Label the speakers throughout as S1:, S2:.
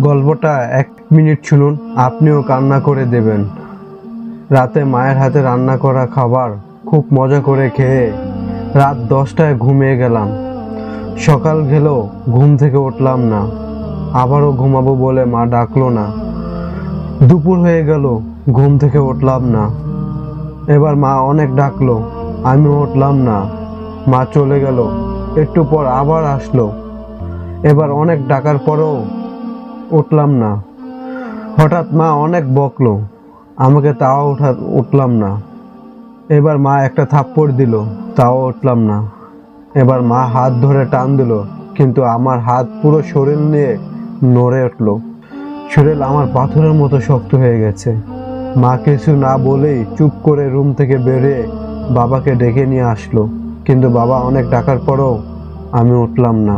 S1: গল্পটা 1 মিনিট শুনুন, আপনিও কান্না করে দেবেন। রাতে মায়ের হাতে রান্না করা খাবার খুব মজা করে খেয়ে রাত 10টায় ঘুমিয়ে গেলাম। সকাল গেলেও ঘুম থেকে উঠলাম না। আবারও ঘুমাবো বলে মা ডাকলো না। দুপুর হয়ে গেল, ঘুম থেকে উঠলাম না। এবার মা অনেক ডাকলো, আমিও উঠলাম না। মা চলে গেল, একটু পর আবার আসলো। এবার অনেক ডাকার পরেও উঠলাম না। হঠাৎ মা অনেক বকলো আমাকে, তাও উঠলাম না। এবার মা একটা থাপ্পড় দিল, তাও উঠলাম না। এবার মা হাত ধরে টান দিল, কিন্তু আমার হাত পুরো শরীর নিয়ে নড়ে উঠলো। শরীর আমার পাথরের মতো শক্ত হয়ে গেছে। মা কিছু না বলেই চুপ করে রুম থেকে বেরিয়ে বাবাকে ডেকে নিয়ে আসলো, কিন্তু বাবা অনেক ডাকার পরেও আমি উঠলাম না।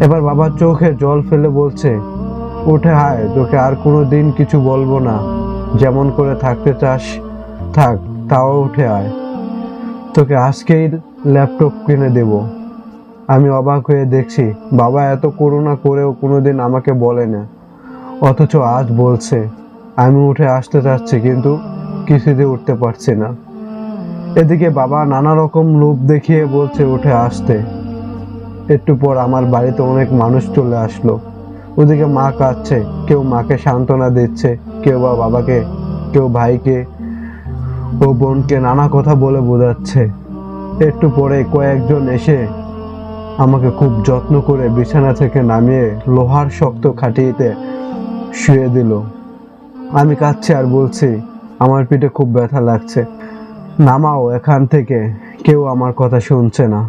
S1: এবার বাবার চোখে জল ফেলে বলছে, উঠে আয়, তোকে আর কোনো দিন কিছু বলবো না। যেমন করে থাকতে চাস থাক, তাও উঠে আয়। তোকে আজকেই ল্যাপটপ কিনে দেব। আমি অবাক হয়ে দেখছি বাবা এত করুণা করেও কোনোদিন আমাকে বলে না, অথচ আজ বলছে। আমি উঠে আসতে চাচ্ছি, কিন্তু কিছুতে উঠতে পারছি না। এদিকে বাবা নানা রকম লোভ দেখিয়ে বলছে উঠে আসতে। একটু পর আমার বাড়িতে অনেক মানুষ চলে আসলো। ওদিকে মা কাঁদছে, কেউ মাকে সান্ত্বনা দিচ্ছে, কেউ বা বাবাকে, কেউ ভাইকে ও বোনকে নানা কথা বলে বোঝাচ্ছে। একটু পরে কয়েকজন এসে আমাকে খুব যত্ন করে বিছানা থেকে নামিয়ে লোহার শক্ত খাটিতে শুয়ে দিল। আমি কাঁদছি আর বলছি, আমার পিঠে খুব ব্যথা লাগছে, নামাও এখান থেকে। কেউ আমার কথা শুনছে না।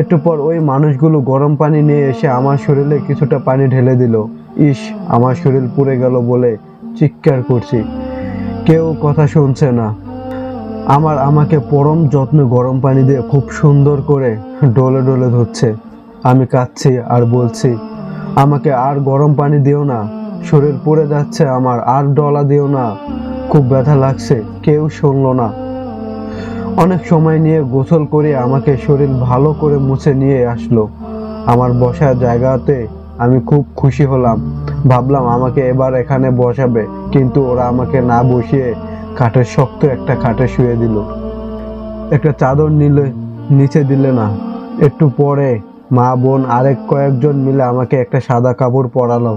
S1: একটু পর ওই মানুষগুলো গরম পানি নিয়ে এসে আমার শরীরে কিছুটা পানি ঢেলে দিল। ইস, আমার শরীর পুড়ে গেল বলে চিৎকার করছি, কেউ কথা শুনছে না। আমাকে পরম যত্নে গরম পানি দিয়ে খুব সুন্দর করে ডলে ডলে ধুচ্ছে। আমি কাঁদছি আর বলছি, আমাকে আর গরম পানি দিও না, শরীর পুড়ে যাচ্ছে আমার, আর ডলা দিও না, খুব ব্যথা লাগছে। কেউ শুনলো না। অনেক সময় নিয়ে গোসল করে আমাকে শরীর ভালো করে মুছে নিয়ে আসলো আমার বসার জায়গাতে। আমি খুব খুশি হলাম, ভাবলাম আমাকে এবার এখানে বসাবে, কিন্তু ওরা আমাকে না বসিয়ে কাঠের শক্ত একটা খাটে শুয়ে দিল। একটা চাদর নিচে দিলে না। একটু পরে মা বোন আরেক কয়েকজন মিলে আমাকে একটা সাদা কাপড় পরালো।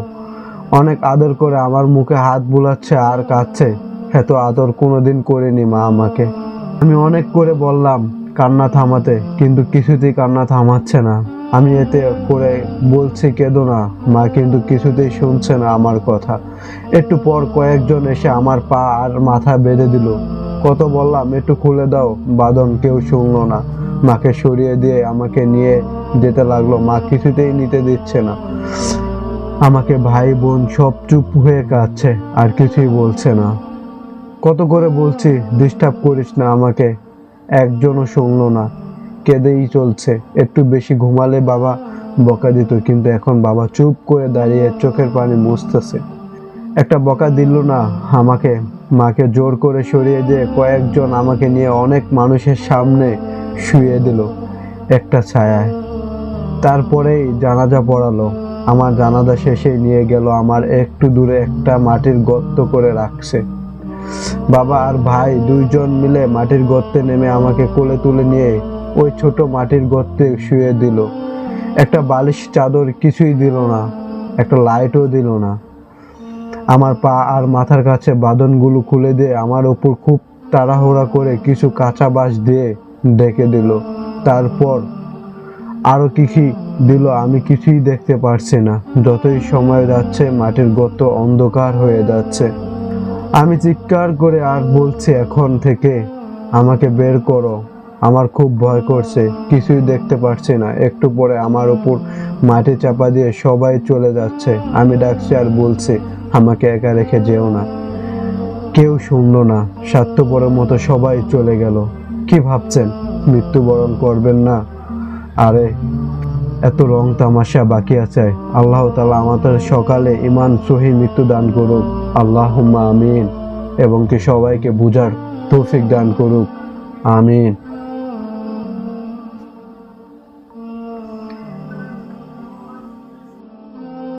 S1: অনেক আদর করে আমার মুখে হাত বুলাচ্ছে আর কাঁদছে। এত আদর কোনোদিন করেনি মা আমাকে। আমি অনেক করে বললাম কান্না থামাতে, কিন্তু কিছুতেই কান্না থামাচ্ছে না। আমি এতে করে বলছি কেঁদো না মা, কিন্তু কিছুতেই শুনছে না আমার কথা। একটু পর কয়েকজন এসে আমার পা আর মাথা বেঁধে দিল। কত বললাম একটু খুলে দাও বাঁধন, কেউ শুনলো না। মাকে সরিয়ে দিয়ে আমাকে নিয়ে যেতে লাগলো। মা কিছুতেই নিতে দিচ্ছে না আমাকে। ভাই বোন সব চুপ হয়ে কাঁদছে আর কিছুই বলছে না। কত করে বলছি ডিস্টার্ব করিস না আমাকে, একজনও শুনলো না, কেঁদেই চলছে। একটু বেশি ঘুমালে বাবা বকা দিত, কিন্তু এখন বাবা চুপ করে দাঁড়িয়ে চোখের পানি মুছতেছে। একটা বকা দিল না আমাকে। মাকে জোর করে সরিয়ে দিয়ে কয়েকজন আমাকে নিয়ে অনেক মানুষের সামনে শুয়ে দিল একটা ছায়ায়। তারপরেই জানাজা পড়ালো। আমার জানাজা শেষে নিয়ে গেল আমার একটু দূরে একটা মাটির গর্ত করে রাখছে। বাবা আর ভাই দুইজন মিলে মাটির গর্তে নেমে আমাকে কোলে তুলে নিয়ে ওই ছোট মাটির গর্তে শুয়ে দিল। একটা বালিশ চাদর কিছুই দিল না, একটা লাইটও দিল না। আমার পা আর মাথার কাছে বাঁধনগুলো খুলে দিয়ে আমার উপর খুব তাড়াহুড়া করে কিছু কাঁচা বাঁশ দিয়ে ঢেকে দিল। তারপর আরো কি দিল আমি কিছুই দেখতে পারছি না। যতই সময় যাচ্ছে মাটির গর্ত অন্ধকার হয়ে যাচ্ছে। আমি চিৎকার করে আর বলছি, এখন থেকে আমাকে বের করো, আমার খুব ভয় করছে, কিছুই দেখতে পারছি না। একটু পরে আমার উপর মাটি চাপা দিয়ে সবাই চলে যাচ্ছে। আমি ডাকছি আর বলছি, আমাকে একা রেখে যেও না। কেউ শুনলো না। স্বার্থপরের মতো সবাই চলে গেল। কি ভাবছেন মৃত্যুবরণ করবেন না? আরে এত রং তামাশা বাকি আছে। আল্লাহ তাআলা আমাদের সকালে ঈমান সহি মৃত্যু দান করুক, আল্লাহুম্মা আমিন, এবং কি সবাইকে বুঝার তৌফিক দান করুক, আমিন।